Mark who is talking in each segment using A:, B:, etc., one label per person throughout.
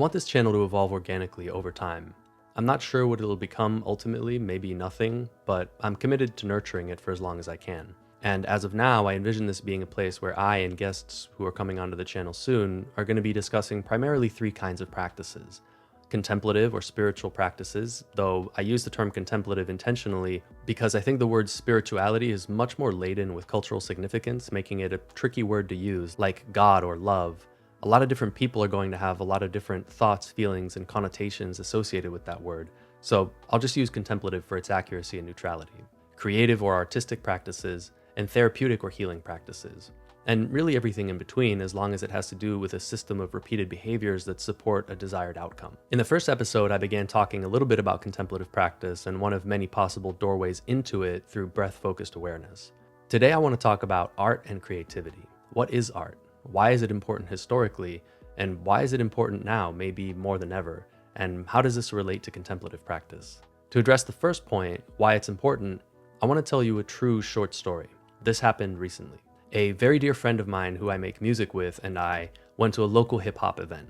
A: want this channel to evolve organically over time. I'm not sure what it'll become ultimately, maybe nothing, but I'm committed to nurturing it for as long as I can. And as of now, I envision this being a place where I and guests who are coming onto the channel soon are going to be discussing primarily three kinds of practices. Contemplative or spiritual practices, though I use the term contemplative intentionally because I think the word spirituality is much more laden with cultural significance, making it a tricky word to use, like God or love. A lot of different people are going to have a lot of different thoughts, feelings, and connotations associated with that word, so I'll just use contemplative for its accuracy and neutrality. Creative or artistic practices, and therapeutic or healing practices. And really everything in between, as long as it has to do with a system of repeated behaviors that support a desired outcome. In the first episode, I began talking a little bit about contemplative practice and one of many possible doorways into it through breath-focused awareness. Today, I want to talk about art and creativity. What is art? Why is it important historically? And why is it important now, maybe more than ever? And how does this relate to contemplative practice? To address the first point, why it's important, I want to tell you a true short story. This happened recently. A very dear friend of mine who I make music with and I went to a local hip-hop event.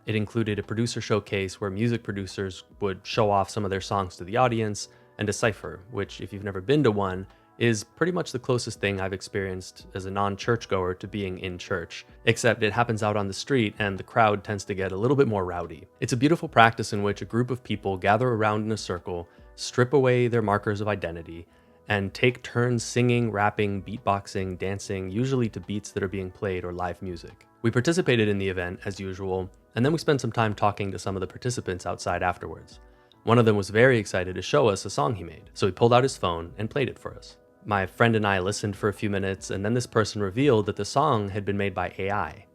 A: It included a producer showcase where music producers would show off some of their songs to the audience, and a cypher, which, if you've never been to one, is pretty much the closest thing I've experienced as a non-churchgoer to being in church, except it happens out on the street and the crowd tends to get a little bit more rowdy. It's a beautiful practice in which a group of people gather around in a circle, strip away their markers of identity, and take turns singing, rapping, beatboxing, dancing, usually to beats that are being played or live music. We participated in the event as usual, and then we spent some time talking to some of the participants outside afterwards. One of them was very excited to show us a song he made, so he pulled out his phone and played it for us. My friend and I listened for a few minutes, and then this person revealed that the song had been made by AI.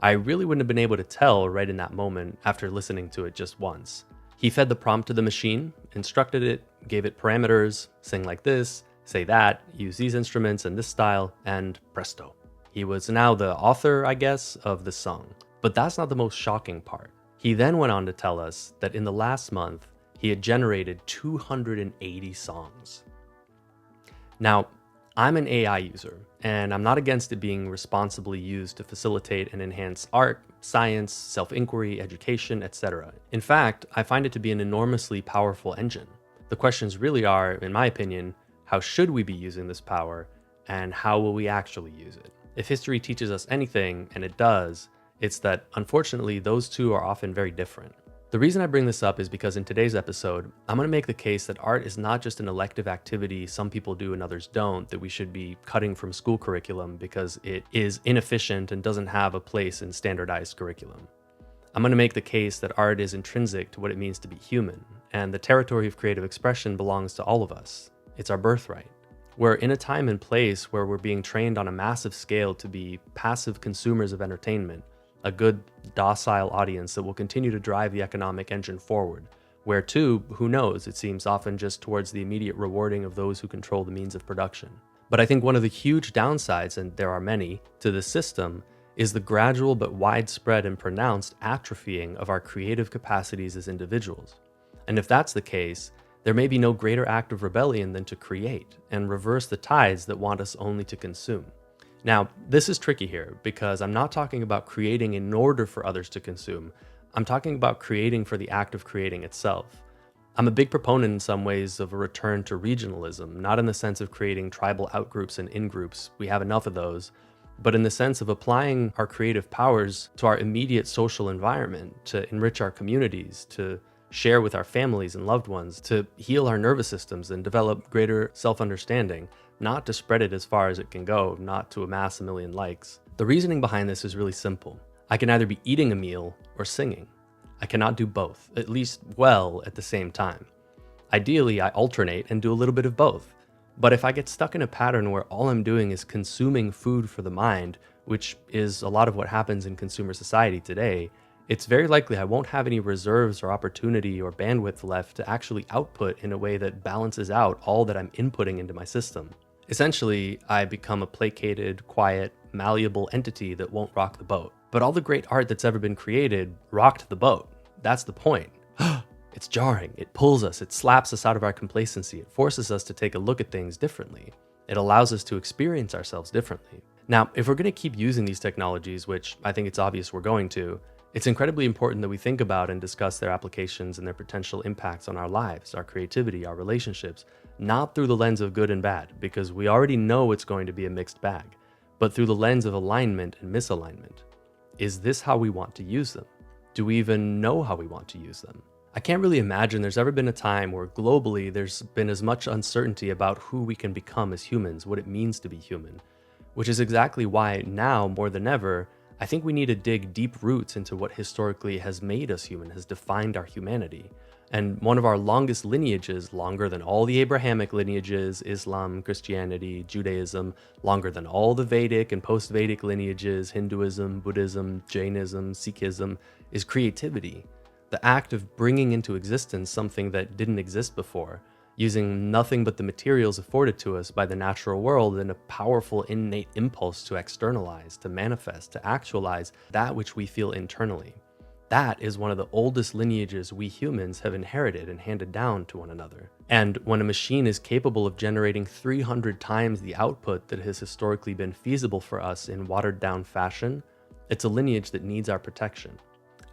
A: I really wouldn't have been able to tell right in that moment after listening to it just once. He fed the prompt to the machine, instructed it, gave it parameters, sing like this, say that, use these instruments and this style, and presto. He was now the author, I guess, of the song. But that's not the most shocking part. He then went on to tell us that in the last month, he had generated 280 songs. Now, I'm an AI user, and I'm not against it being responsibly used to facilitate and enhance art, science, self-inquiry, education, etc. In fact, I find it to be an enormously powerful engine. The questions really are, in my opinion, how should we be using this power, and how will we actually use it? If history teaches us anything, and it does, it's that unfortunately those two are often very different. The reason I bring this up is because in today's episode, I'm going to make the case that art is not just an elective activity some people do and others don't, that we should be cutting from school curriculum because it is inefficient and doesn't have a place in standardized curriculum. I'm going to make the case that art is intrinsic to what it means to be human, and the territory of creative expression belongs to all of us. It's our birthright. We're in a time and place where we're being trained on a massive scale to be passive consumers of entertainment, a good, docile audience that will continue to drive the economic engine forward, where too, who knows, it seems often just towards the immediate rewarding of those who control the means of production. But I think one of the huge downsides, and there are many, to this system is the gradual but widespread and pronounced atrophying of our creative capacities as individuals. And if that's the case, there may be no greater act of rebellion than to create and reverse the tides that want us only to consume. Now, this is tricky here because I'm not talking about creating in order for others to consume. I'm talking about creating for the act of creating itself. I'm a big proponent in some ways of a return to regionalism, not in the sense of creating tribal outgroups and in-groups, we have enough of those, but in the sense of applying our creative powers to our immediate social environment, to enrich our communities, to share with our families and loved ones, to heal our nervous systems and develop greater self-understanding, not to spread it as far as it can go, not to amass a million likes. The reasoning behind this is really simple. I can either be eating a meal or singing. I cannot do both, at least well at the same time. Ideally, I alternate and do a little bit of both. But if I get stuck in a pattern where all I'm doing is consuming food for the mind, which is a lot of what happens in consumer society today, it's very likely I won't have any reserves or opportunity or bandwidth left to actually output in a way that balances out all that I'm inputting into my system. Essentially, I become a placated, quiet, malleable entity that won't rock the boat. But all the great art that's ever been created rocked the boat. That's the point. It's jarring, it pulls us, it slaps us out of our complacency, it forces us to take a look at things differently. It allows us to experience ourselves differently. Now, if we're going to keep using these technologies, which I think it's obvious we're going to, It's incredibly important that we think about and discuss their applications and their potential impacts on our lives, our creativity, our relationships, not through the lens of good and bad, because we already know it's going to be a mixed bag, but through the lens of alignment and misalignment. Is this how we want to use them? Do we even know how we want to use them? I can't really imagine there's ever been a time where globally there's been as much uncertainty about who we can become as humans, what it means to be human, which is exactly why now, more than ever, I think we need to dig deep roots into what historically has made us human, has defined our humanity. And one of our longest lineages, longer than all the Abrahamic lineages, Islam, Christianity, Judaism, longer than all the Vedic and post-Vedic lineages, Hinduism, Buddhism, Jainism, Sikhism, is creativity. The act of bringing into existence something that didn't exist before, using nothing but the materials afforded to us by the natural world and a powerful innate impulse to externalize, to manifest, to actualize that which we feel internally. That is one of the oldest lineages we humans have inherited and handed down to one another. And when a machine is capable of generating 300 times the output that has historically been feasible for us in watered down fashion, it's a lineage that needs our protection.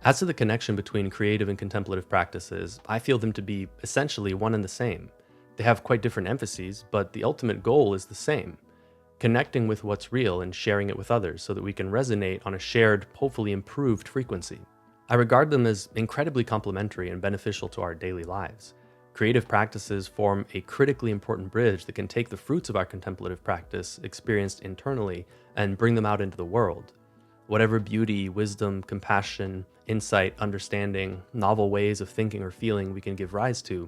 A: As to the connection between creative and contemplative practices, I feel them to be essentially one and the same. They have quite different emphases, but the ultimate goal is the same: connecting with what's real and sharing it with others so that we can resonate on a shared, hopefully improved frequency. I regard them as incredibly complementary and beneficial to our daily lives. Creative practices form a critically important bridge that can take the fruits of our contemplative practice experienced internally and bring them out into the world. Whatever beauty, wisdom, compassion, insight, understanding, novel ways of thinking or feeling we can give rise to,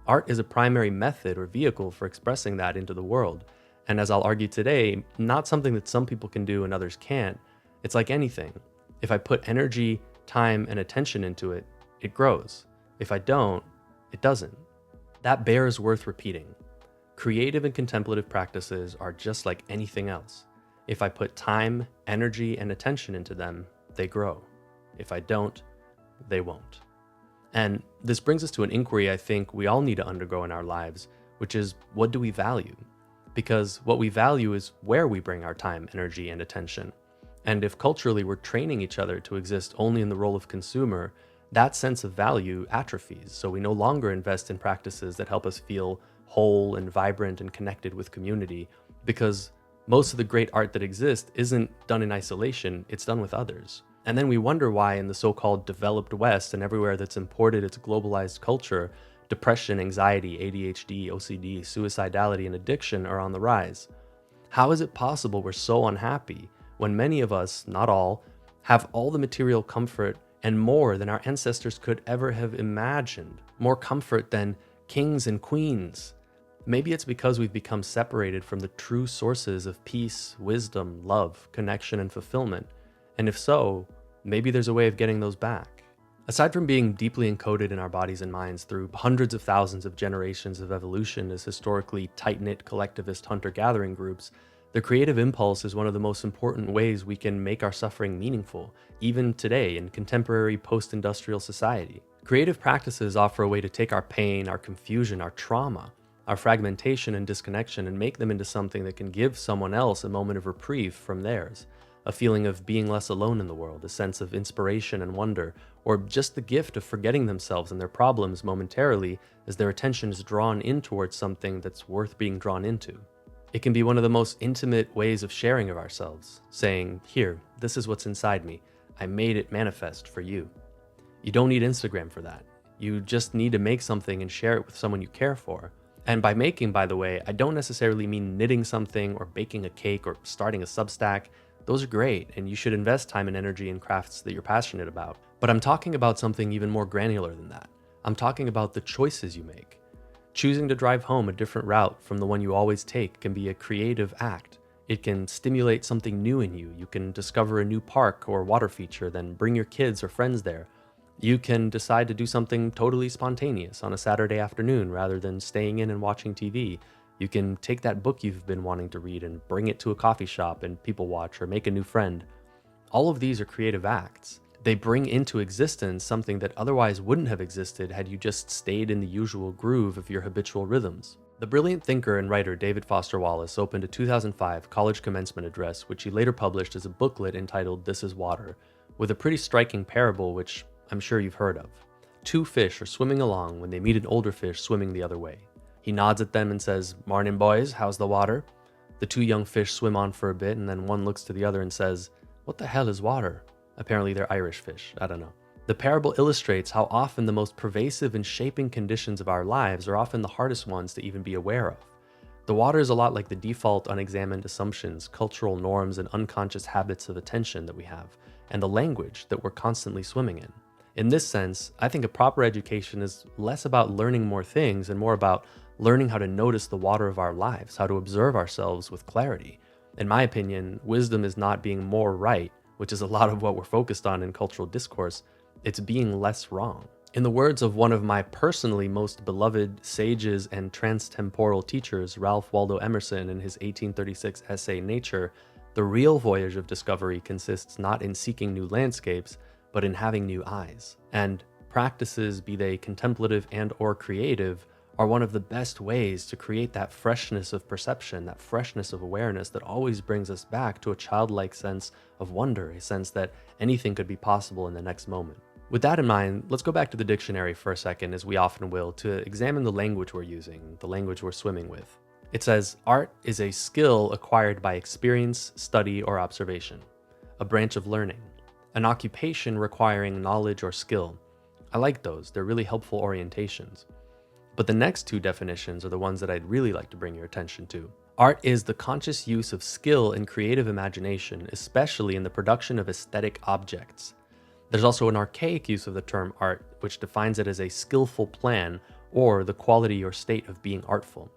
A: art is a primary method or vehicle for expressing that into the world. And as I'll argue today, not something that some people can do and others can't. It's like anything. If I put energy, time, and attention into it, it grows. If I don't, it doesn't. That bears worth repeating. Creative and contemplative practices are just like anything else. If I put time, energy, and attention into them, they grow. If I don't, they won't. And this brings us to an inquiry I think we all need to undergo in our lives, which is, what do we value? Because what we value is where we bring our time, energy, and attention. And if culturally we're training each other to exist only in the role of consumer, that sense of value atrophies, so we no longer invest in practices that help us feel whole and vibrant and connected with community, because most of the great art that exists isn't done in isolation, it's done with others. And then we wonder why in the so-called developed West and everywhere that's imported its globalized culture, depression, anxiety, ADHD, OCD, suicidality, and addiction are on the rise. How is it possible we're so unhappy when many of us, not all, have all the material comfort and more than our ancestors could ever have imagined? More comfort than kings and queens. Maybe it's because we've become separated from the true sources of peace, wisdom, love, connection, and fulfillment. And if so, maybe there's a way of getting those back. Aside from being deeply encoded in our bodies and minds through hundreds of thousands of generations of evolution as historically tight-knit collectivist hunter-gathering groups, the creative impulse is one of the most important ways we can make our suffering meaningful, even today in contemporary post-industrial society. Creative practices offer a way to take our pain, our confusion, our trauma, our fragmentation and disconnection, and make them into something that can give someone else a moment of reprieve from theirs, a feeling of being less alone in the world, a sense of inspiration and wonder, or just the gift of forgetting themselves and their problems momentarily as their attention is drawn in towards something that's worth being drawn into. It can be one of the most intimate ways of sharing of ourselves, saying, "Here, this is what's inside me. I made it manifest for you." You don't need Instagram for that. You just need to make something and share it with someone you care for. And by making, by the way, I don't necessarily mean knitting something or baking a cake or starting a Substack. Those are great, and you should invest time and energy in crafts that you're passionate about. But I'm talking about something even more granular than that. I'm talking about the choices you make. Choosing to drive home a different route from the one you always take can be a creative act. It can stimulate something new in you. You can discover a new park or water feature, then bring your kids or friends there. You can decide to do something totally spontaneous on a Saturday afternoon rather than staying in and watching TV. You can take that book you've been wanting to read and bring it to a coffee shop and people watch or make a new friend. All of these are creative acts. They bring into existence something that otherwise wouldn't have existed had you just stayed in the usual groove of your habitual rhythms. The brilliant thinker and writer David Foster Wallace opened a 2005 college commencement address, which he later published as a booklet entitled "This is Water," with a pretty striking parable which I'm sure you've heard of. Two fish are swimming along when they meet an older fish swimming the other way. He nods at them and says, "Morning, boys, how's the water?" The two young fish swim on for a bit, and then one looks to the other and says, "What the hell is water?" Apparently they're Irish fish, I don't know. The parable illustrates how often the most pervasive and shaping conditions of our lives are often the hardest ones to even be aware of. The water is a lot like the default unexamined assumptions, cultural norms, and unconscious habits of attention that we have, and the language that we're constantly swimming in. In this sense, I think a proper education is less about learning more things and more about learning how to notice the water of our lives, how to observe ourselves with clarity. In my opinion, wisdom is not being more right, which is a lot of what we're focused on in cultural discourse. It's being less wrong. In the words of one of my personally most beloved sages and transtemporal teachers, Ralph Waldo Emerson, in his 1836 essay Nature, the real voyage of discovery consists not in seeking new landscapes, but in having new eyes. And practices, be they contemplative and or creative, are one of the best ways to create that freshness of perception, that freshness of awareness that always brings us back to a childlike sense of wonder, a sense that anything could be possible in the next moment. With that in mind, let's go back to the dictionary for a second, as we often will, to examine the language we're using, the language we're swimming with. It says, art is a skill acquired by experience, study, or observation, a branch of learning, an occupation requiring knowledge or skill. I like those, they're really helpful orientations. But the next two definitions are the ones that I'd really like to bring your attention to. Art is the conscious use of skill and creative imagination, especially in the production of aesthetic objects. There's also an archaic use of the term art, which defines it as a skillful plan or the quality or state of being artful.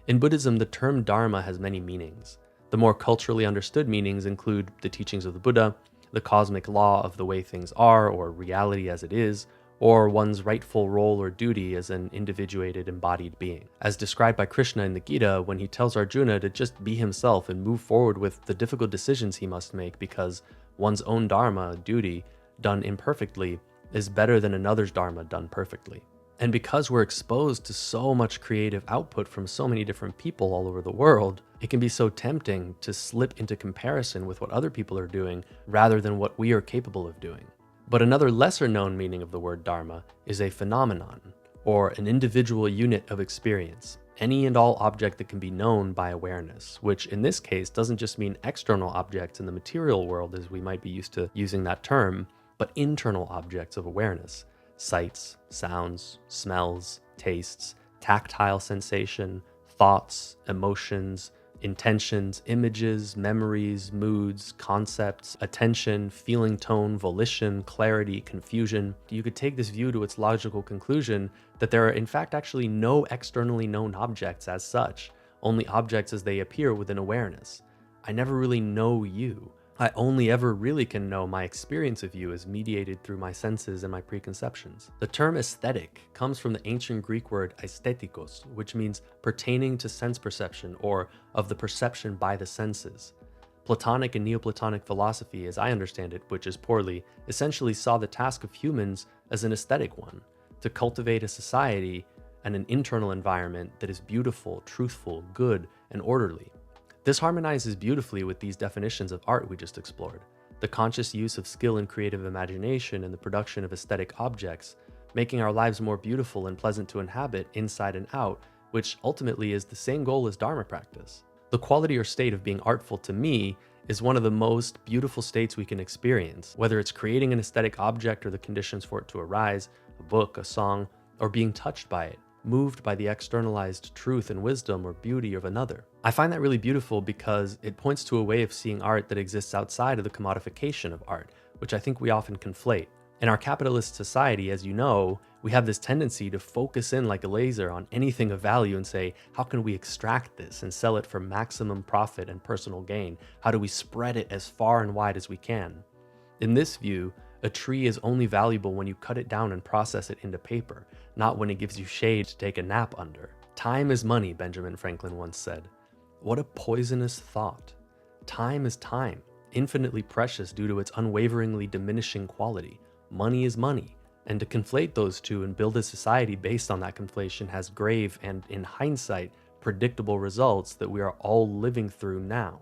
A: In Buddhism, the term dharma has many meanings. The more culturally understood meanings include the teachings of the Buddha, the cosmic law of the way things are or reality as it is, or one's rightful role or duty as an individuated embodied being. As described by Krishna in the Gita when he tells Arjuna to just be himself and move forward with the difficult decisions he must make because one's own dharma, duty, done imperfectly is better than another's dharma done perfectly. And because we're exposed to so much creative output from so many different people all over the world, it can be so tempting to slip into comparison with what other people are doing rather than what we are capable of doing. But another lesser known meaning of the word dharma is a phenomenon, or an individual unit of experience, any and all object that can be known by awareness, which in this case doesn't just mean external objects in the material world as we might be used to using that term, but internal objects of awareness, sights, sounds, smells, tastes, tactile sensation, thoughts, emotions, intentions, images, memories, moods, concepts, attention, feeling tone, volition, clarity, confusion. You could take this view to its logical conclusion that there are in fact actually no externally known objects as such, only objects as they appear within awareness. I never really know you. I only ever really can know my experience of you as mediated through my senses and my preconceptions. The term aesthetic comes from the ancient Greek word aesthetikos, which means pertaining to sense perception or of the perception by the senses. Platonic and Neoplatonic philosophy, as I understand it, which is poorly, essentially saw the task of humans as an aesthetic one, to cultivate a society and an internal environment that is beautiful, truthful, good, and orderly. This harmonizes beautifully with these definitions of art we just explored. The conscious use of skill and creative imagination in the production of aesthetic objects, making our lives more beautiful and pleasant to inhabit inside and out, which ultimately is the same goal as Dharma practice. The quality or state of being artful to me is one of the most beautiful states we can experience, whether it's creating an aesthetic object or the conditions for it to arise, a book, a song, or being touched by it, moved by the externalized truth and wisdom or beauty of another. I find that really beautiful because it points to a way of seeing art that exists outside of the commodification of art, which I think we often conflate. In our capitalist society, as you know, we have this tendency to focus in like a laser on anything of value and say, how can we extract this and sell it for maximum profit and personal gain? How do we spread it as far and wide as we can? In this view, a tree is only valuable when you cut it down and process it into paper, not when it gives you shade to take a nap under. Time is money, Benjamin Franklin once said. What a poisonous thought. Time is time, infinitely precious due to its unwaveringly diminishing quality. Money is money, and to conflate those two and build a society based on that conflation has grave and, in hindsight, predictable results that we are all living through now.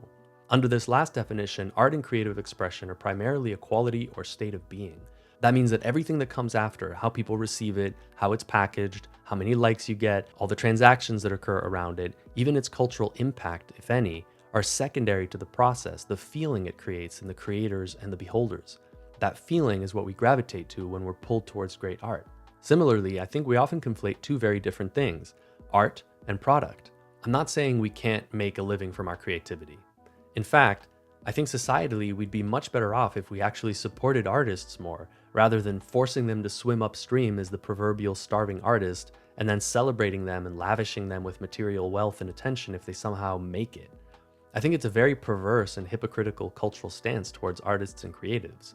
A: Under this last definition, art and creative expression are primarily a quality or state of being. That means that everything that comes after, how people receive it, how it's packaged, how many likes you get, all the transactions that occur around it, even its cultural impact, if any, are secondary to the process, the feeling it creates in the creators and the beholders. That feeling is what we gravitate to when we're pulled towards great art. Similarly, I think we often conflate two very different things, art and product. I'm not saying we can't make a living from our creativity. In fact, I think societally we'd be much better off if we actually supported artists more, rather than forcing them to swim upstream as the proverbial starving artist, and then celebrating them and lavishing them with material wealth and attention if they somehow make it. I think it's a very perverse and hypocritical cultural stance towards artists and creatives.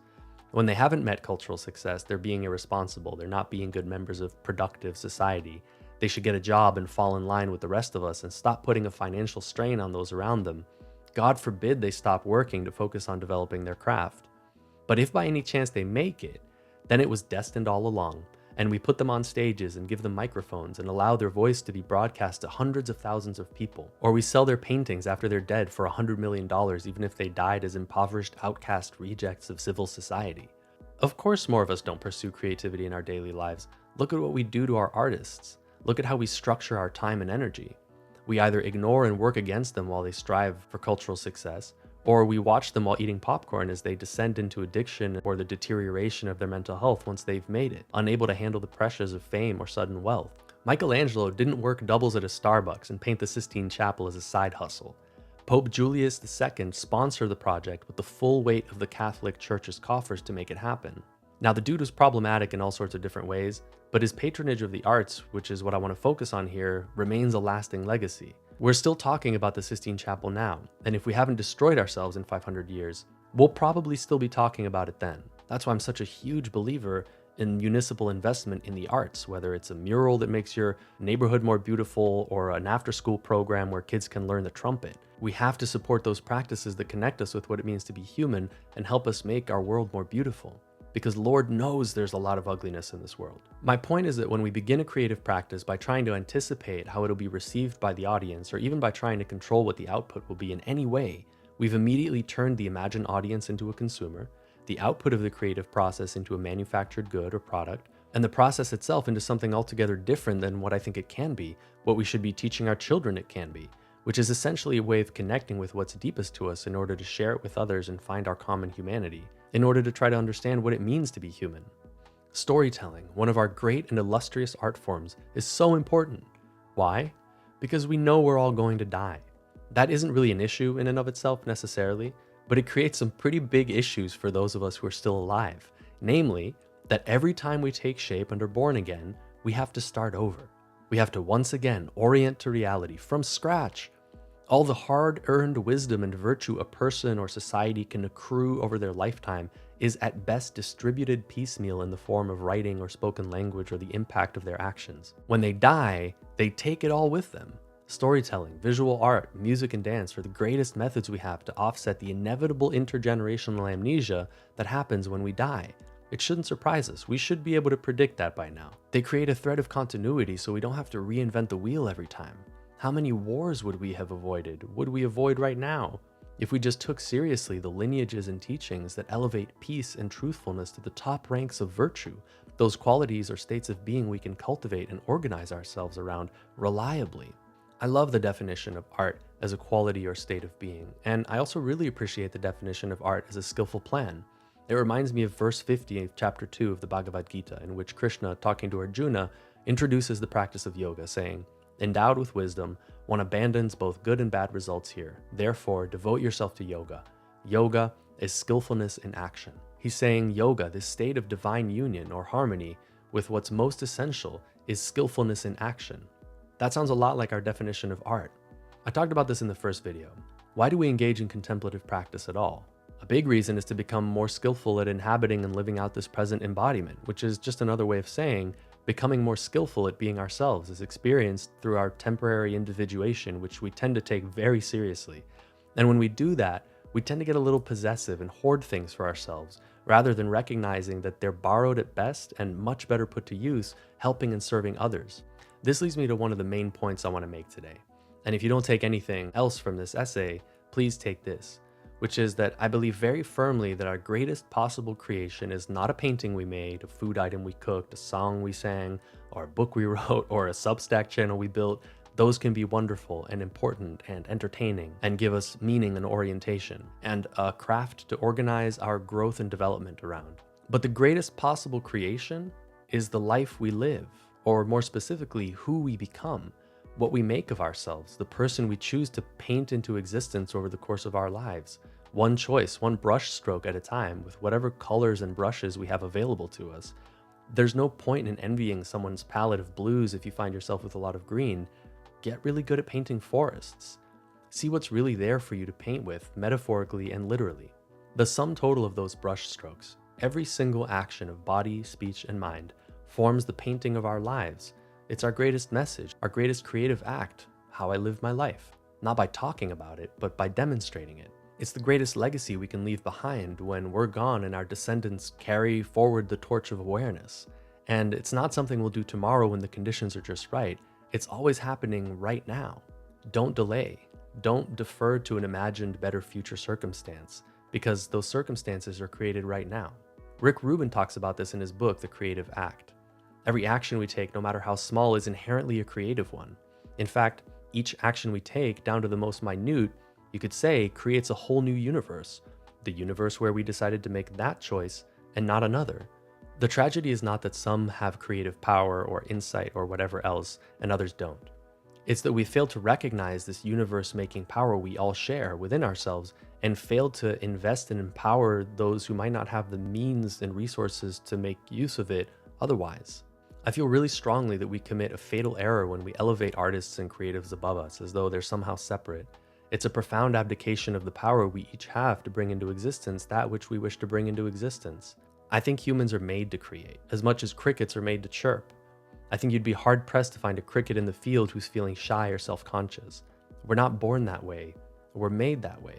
A: When they haven't met cultural success, they're being irresponsible, they're not being good members of productive society. They should get a job and fall in line with the rest of us and stop putting a financial strain on those around them. God forbid they stop working to focus on developing their craft. But if by any chance they make it, then it was destined all along, and we put them on stages and give them microphones and allow their voice to be broadcast to hundreds of thousands of people. Or we sell their paintings after they're dead for $100 million, even if they died as impoverished, outcast rejects of civil society. Of course, more of us don't pursue creativity in our daily lives. Look at what we do to our artists. Look at how we structure our time and energy. We either ignore and work against them while they strive for cultural success, or we watch them while eating popcorn as they descend into addiction or the deterioration of their mental health once they've made it, unable to handle the pressures of fame or sudden wealth. Michelangelo didn't work doubles at a Starbucks and paint the Sistine Chapel as a side hustle. Pope Julius II sponsored the project with the full weight of the Catholic Church's coffers to make it happen. Now, the dude was problematic in all sorts of different ways, but his patronage of the arts, which is what I want to focus on here, remains a lasting legacy. We're still talking about the Sistine Chapel now, and if we haven't destroyed ourselves in 500 years, we'll probably still be talking about it then. That's why I'm such a huge believer in municipal investment in the arts, whether it's a mural that makes your neighborhood more beautiful or an after-school program where kids can learn the trumpet. We have to support those practices that connect us with what it means to be human and help us make our world more beautiful. Because Lord knows there's a lot of ugliness in this world. My point is that when we begin a creative practice by trying to anticipate how it'll be received by the audience, or even by trying to control what the output will be in any way, we've immediately turned the imagined audience into a consumer, the output of the creative process into a manufactured good or product, and the process itself into something altogether different than what I think it can be, what we should be teaching our children it can be, which is essentially a way of connecting with what's deepest to us in order to share it with others and find our common humanity, in order to try to understand what it means to be human. Storytelling, one of our great and illustrious art forms, is so important. Why? Because we know we're all going to die. That isn't really an issue in and of itself necessarily, but it creates some pretty big issues for those of us who are still alive. Namely, that every time we take shape and are born again, we have to start over. We have to once again orient to reality from scratch. All the hard-earned wisdom and virtue a person or society can accrue over their lifetime is at best distributed piecemeal in the form of writing or spoken language or the impact of their actions. When they die, they take it all with them. Storytelling, visual art, music, and dance are the greatest methods we have to offset the inevitable intergenerational amnesia that happens when we die. It shouldn't surprise us. We should be able to predict that by now. They create a thread of continuity so we don't have to reinvent the wheel every time. How many wars would we have avoided? Would we avoid right now? If we just took seriously the lineages and teachings that elevate peace and truthfulness to the top ranks of virtue, those qualities or states of being we can cultivate and organize ourselves around reliably. I love the definition of art as a quality or state of being, and I also really appreciate the definition of art as a skillful plan. It reminds me of verse 50 of chapter 2 of the Bhagavad Gita, in which Krishna, talking to Arjuna, introduces the practice of yoga, saying, "Endowed with wisdom, one abandons both good and bad results here. Therefore, devote yourself to yoga. Yoga is skillfulness in action." He's saying yoga, this state of divine union or harmony with what's most essential, is skillfulness in action. That sounds a lot like our definition of art. I talked about this in the first video. Why do we engage in contemplative practice at all? A big reason is to become more skillful at inhabiting and living out this present embodiment, which is just another way of saying becoming more skillful at being ourselves is experienced through our temporary individuation, which we tend to take very seriously. And when we do that, we tend to get a little possessive and hoard things for ourselves, rather than recognizing that they're borrowed at best and much better put to use, helping and serving others. This leads me to one of the main points I want to make today. And if you don't take anything else from this essay, please take this. which is that I believe very firmly that our greatest possible creation is not a painting we made, a food item we cooked, a song we sang, or a book we wrote, or a Substack channel we built. Those can be wonderful and important and entertaining and give us meaning and orientation and a craft to organize our growth and development around. But the greatest possible creation is the life we live, or more specifically, who we become, what we make of ourselves, the person we choose to paint into existence over the course of our lives. One choice, one brush stroke at a time, with whatever colors and brushes we have available to us. There's no point in envying someone's palette of blues if you find yourself with a lot of green. Get really good at painting forests. See what's really there for you to paint with, metaphorically and literally. The sum total of those brush strokes, every single action of body, speech, and mind, forms the painting of our lives. It's our greatest message, our greatest creative act, how I live my life. Not by talking about it, but by demonstrating it. It's the greatest legacy we can leave behind when we're gone and our descendants carry forward the torch of awareness. And it's not something we'll do tomorrow when the conditions are just right. It's always happening right now. Don't delay. Don't defer to an imagined better future circumstance, because those circumstances are created right now. Rick Rubin talks about this in his book, The Creative Act. Every action we take, no matter how small, is inherently a creative one. In fact, each action we take, down to the most minute, you could say, creates a whole new universe. The universe where we decided to make that choice and not another. The tragedy is not that some have creative power or insight or whatever else and others don't. It's that we fail to recognize this universe-making power we all share within ourselves and fail to invest and empower those who might not have the means and resources to make use of it otherwise. I feel really strongly that we commit a fatal error when we elevate artists and creatives above us as though they're somehow separate. It's a profound abdication of the power we each have to bring into existence that which we wish to bring into existence. I think humans are made to create, as much as crickets are made to chirp. I think you'd be hard-pressed to find a cricket in the field who's feeling shy or self-conscious. We're not born that way. We're made that way.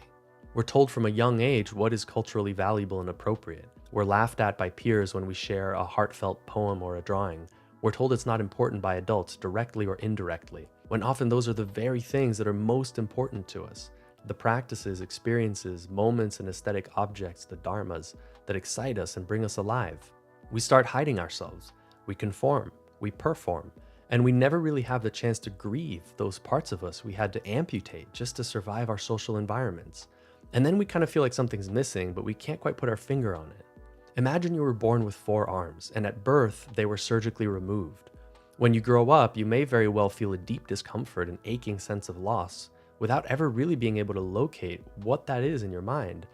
A: We're told from a young age what is culturally valuable and appropriate. We're laughed at by peers when we share a heartfelt poem or a drawing. We're told it's not important by adults, directly or indirectly, when often those are the very things that are most important to us. The practices, experiences, moments, and aesthetic objects, the dharmas, that excite us and bring us alive. We start hiding ourselves. We conform. We perform. And we never really have the chance to grieve those parts of us we had to amputate just to survive our social environments. And then we kind of feel like something's missing, but we can't quite put our finger on it. Imagine you were born with 4 arms, and at birth, they were surgically removed. When you grow up, you may very well feel a deep discomfort and aching sense of loss without ever really being able to locate what that is in your mind,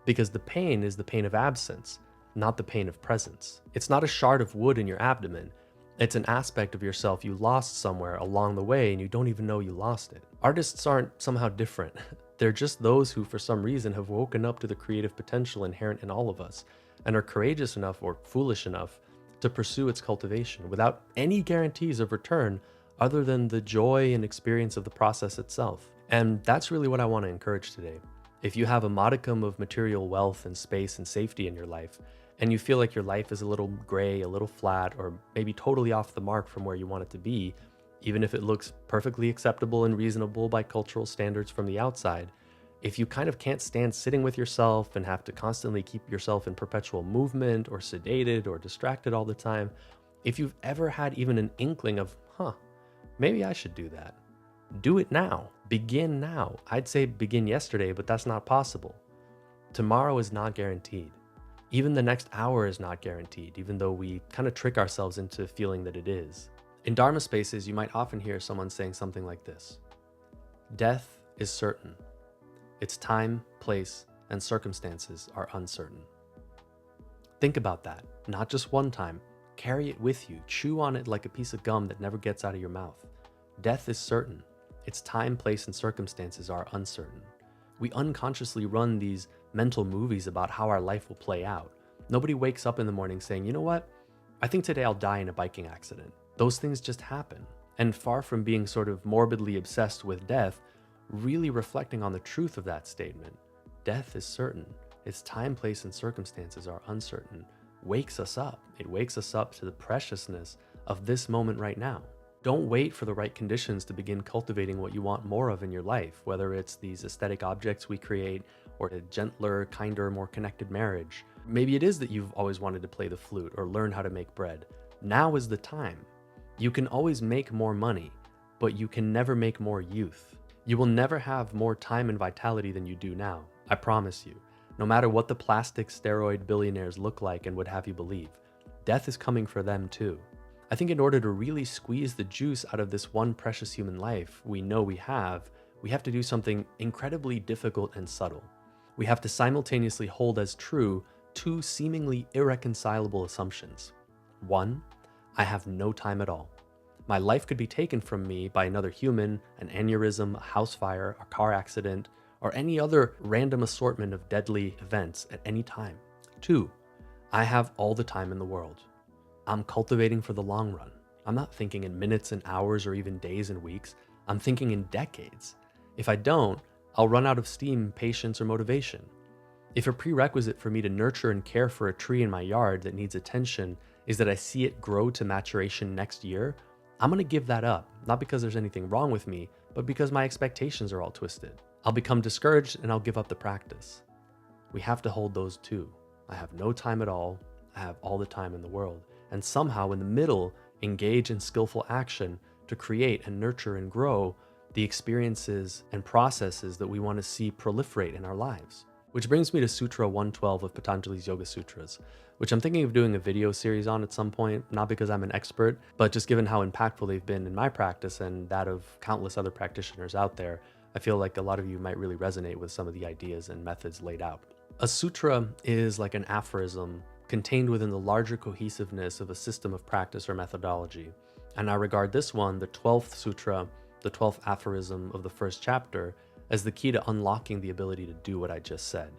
A: because the pain is the pain of absence, not the pain of presence. It's not a shard of wood in your abdomen. It's an aspect of yourself you lost somewhere along the way and you don't even know you lost it. Artists aren't somehow different. They're just those who, for some reason, have woken up to the creative potential inherent in all of us and are courageous enough or foolish enough to pursue its cultivation without any guarantees of return other than the joy and experience of the process itself. And that's really what I want to encourage today. If you have a modicum of material wealth and space and safety in your life, and you feel like your life is a little gray, a little flat, or maybe totally off the mark from where you want it to be, even if it looks perfectly acceptable and reasonable by cultural standards from the outside, if you kind of can't stand sitting with yourself and have to constantly keep yourself in perpetual movement or sedated or distracted all the time, if you've ever had even an inkling of, maybe I should do that, do it now. Begin now. I'd say begin yesterday, but that's not possible. Tomorrow is not guaranteed. Even the next hour is not guaranteed, even though we kind of trick ourselves into feeling that it is. In Dharma spaces, you might often hear someone saying something like this: death is certain. Its time, place, and circumstances are uncertain. Think about that, not just one time. Carry it with you. Chew on it like a piece of gum that never gets out of your mouth. Death is certain. Its time, place, and circumstances are uncertain. We unconsciously run these mental movies about how our life will play out. Nobody wakes up in the morning saying, you know what? I think today I'll die in a biking accident. Those things just happen. And far from being sort of morbidly obsessed with death, really reflecting on the truth of that statement, death is certain. Its time, place, and circumstances are uncertain, wakes us up. It wakes us up to the preciousness of this moment right now. Don't wait for the right conditions to begin cultivating what you want more of in your life, whether it's these aesthetic objects we create, or a gentler, kinder, more connected marriage. Maybe it is that you've always wanted to play the flute or learn how to make bread. Now is the time. You can always make more money, but you can never make more youth. You will never have more time and vitality than you do now. I promise you. No matter what the plastic steroid billionaires look like and would have you believe, death is coming for them too. I think in order to really squeeze the juice out of this one precious human life we know we have to do something incredibly difficult and subtle. We have to simultaneously hold as true two seemingly irreconcilable assumptions. One, I have no time at all. My life could be taken from me by another human, an aneurysm, a house fire, a car accident, or any other random assortment of deadly events at any time. Two, I have all the time in the world. I'm cultivating for the long run. I'm not thinking in minutes and hours or even days and weeks. I'm thinking in decades. If I don't, I'll run out of steam, patience, or motivation. If a prerequisite for me to nurture and care for a tree in my yard that needs attention is that I see it grow to maturation next year, I'm gonna give that up, not because there's anything wrong with me, but because my expectations are all twisted. I'll become discouraged and I'll give up the practice. We have to hold those two. I have no time at all. I have all the time in the world. And somehow in the middle, engage in skillful action to create and nurture and grow the experiences and processes that we want to see proliferate in our lives. Which brings me to Sutra 112 of Patanjali's Yoga Sutras, which I'm thinking of doing a video series on at some point, not because I'm an expert, but just given how impactful they've been in my practice and that of countless other practitioners out there, I feel like a lot of you might really resonate with some of the ideas and methods laid out. A sutra is like an aphorism contained within the larger cohesiveness of a system of practice or methodology. And I regard this one, the 12th sutra, the 12th aphorism of the first chapter, as the key to unlocking the ability to do what I just said.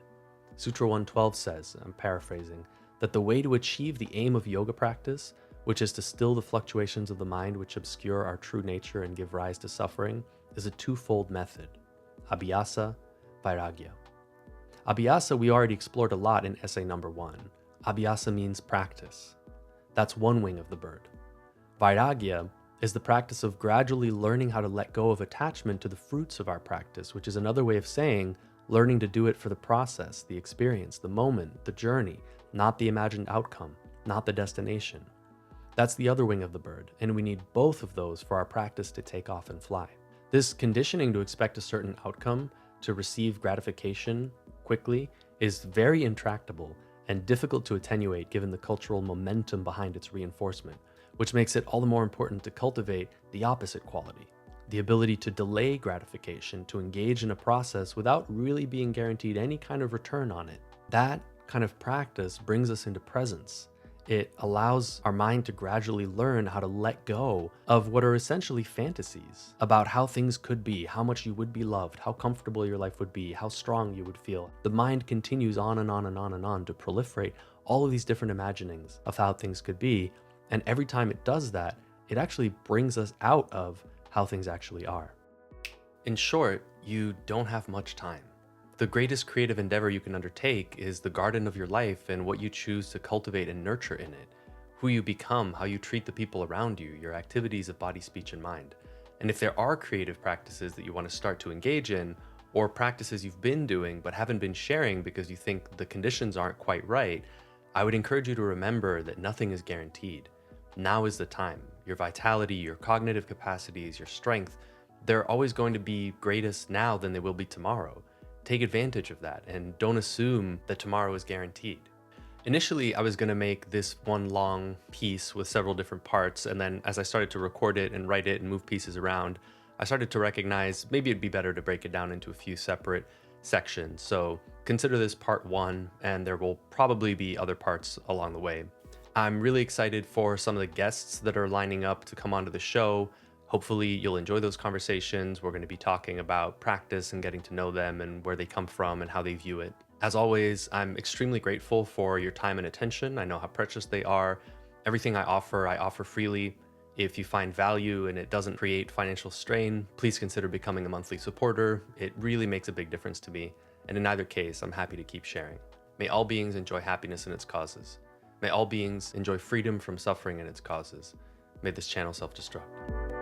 A: Sutra 112 says, I'm paraphrasing, that the way to achieve the aim of yoga practice, which is to still the fluctuations of the mind which obscure our true nature and give rise to suffering, is a twofold method, Abhyasa Vairagya. Abhyasa we already explored a lot in essay number 1. Abhyasa means practice. That's one wing of the bird. Vairagya is the practice of gradually learning how to let go of attachment to the fruits of our practice, which is another way of saying learning to do it for the process, the experience, the moment, the journey, not the imagined outcome, not the destination. That's the other wing of the bird, and we need both of those for our practice to take off and fly. This conditioning to expect a certain outcome, to receive gratification quickly, is very intractable and difficult to attenuate given the cultural momentum behind its reinforcement, which makes it all the more important to cultivate the opposite quality, the ability to delay gratification, to engage in a process without really being guaranteed any kind of return on it. That kind of practice brings us into presence. It allows our mind to gradually learn how to let go of what are essentially fantasies about how things could be, how much you would be loved, how comfortable your life would be, how strong you would feel. The mind continues on and on and on and on to proliferate all of these different imaginings of how things could be. And every time it does that, it actually brings us out of how things actually are. In short, you don't have much time. The greatest creative endeavor you can undertake is the garden of your life and what you choose to cultivate and nurture in it, who you become, how you treat the people around you, your activities of body, speech, and mind. And if there are creative practices that you want to start to engage in, or practices you've been doing but haven't been sharing because you think the conditions aren't quite right, I would encourage you to remember that nothing is guaranteed. Now is the time. Your vitality, your cognitive capacities, your strength, they're always going to be greatest now than they will be tomorrow. Take advantage of that and don't assume that tomorrow is guaranteed. Initially, I was going to make this one long piece with several different parts, and then as I started to record it and write it and move pieces around, I started to recognize maybe it'd be better to break it down into a few separate sections. So consider this part 1, and there will probably be other parts along the way. I'm really excited for some of the guests that are lining up to come onto the show. Hopefully you'll enjoy those conversations. We're going to be talking about practice and getting to know them and where they come from and how they view it. As always, I'm extremely grateful for your time and attention. I know how precious they are. Everything I offer freely. If you find value and it doesn't create financial strain, please consider becoming a monthly supporter. It really makes a big difference to me. And in either case, I'm happy to keep sharing. May all beings enjoy happiness and its causes. May all beings enjoy freedom from suffering and its causes. May this channel self-destruct.